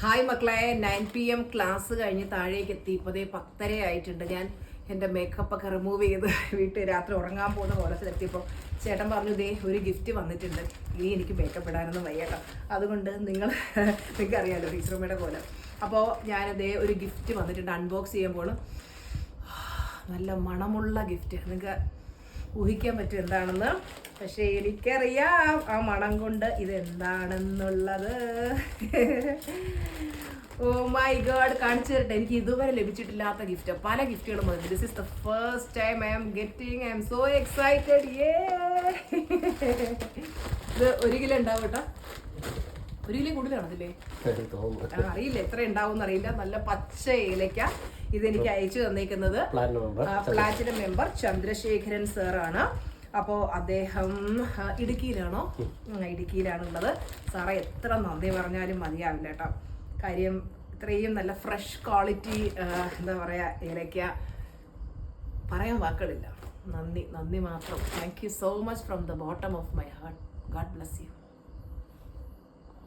Hi മക്കളെ, 9 PM class കഴിഞ്ഞ് താഴേക്ക് എത്തി. ഇപ്പോൾ 10:30 ആയിട്ടുണ്ട്. ഞാൻ എൻ്റെ മേക്കപ്പൊക്കെ റിമൂവ് ചെയ്ത് വീട്ടിൽ രാത്രി ഉറങ്ങാൻ പോകുന്ന കോലത്തിലെത്തിയപ്പോൾ ചേട്ടൻ പറഞ്ഞു, ഒരു ഗിഫ്റ്റ് വന്നിട്ടുണ്ട്, ഇനി എനിക്ക് മേക്കപ്പ് ഇടാനൊന്നും വയ്യട്ടോ. അതുകൊണ്ട് നിങ്ങൾക്ക് അറിയാമല്ലോ ടീച്ചറുമ്മയുടെ പോലെ. അപ്പോൾ ഒരു ഗിഫ്റ്റ് വന്നിട്ടുണ്ട്, അൺബോക്സ് ചെയ്യുമ്പോൾ നല്ല മണമുള്ള ഗിഫ്റ്റ്. നിങ്ങൾക്ക് ഊഹിക്കാൻ പറ്റും എന്താണെന്ന്. പക്ഷേ എനിക്കറിയാം ആ മണം കൊണ്ട് ഇതെന്താണെന്നുള്ളത്. ഓ മൈ ഗോഡ്, കാണിച്ചു തരട്ടെ. എനിക്ക് ഇതുവരെ ലഭിച്ചിട്ടില്ലാത്ത ഗിഫ്റ്റ്, പല ഗിഫ്റ്റുകളും വന്നു. This is the first time I am getting. I am so excited. ഇത് 1 കിലോ ഉണ്ടാവും കേട്ടോ. 1 കിലോ കൂടുതലാണ് അതില്ലേ? അറിയില്ല എത്ര ഉണ്ടാവും അറിയില്ല. നല്ല പച്ച ഏലക്ക. ഇതെനിക്ക് അയച്ചു തന്നേക്കുന്നത് പ്ലാറ്റിനം മെമ്പർ ചന്ദ്രശേഖരൻ സാറാണ്. അപ്പോൾ അദ്ദേഹം ഇടുക്കിയിലാണോ? ഇടുക്കിയിലാണുള്ളത്. സാറേ എത്ര നന്ദി പറഞ്ഞാലും മതിയാവില്ല കേട്ടോ. കാര്യം ഇത്രയും നല്ല ഫ്രഷ് ക്വാളിറ്റി എന്താ പറയുക ഏലക്ക, പറയാൻ വാക്കുകളില്ല. നന്ദി മാത്രം. Thank you so much from the bottom of my heart. God bless you.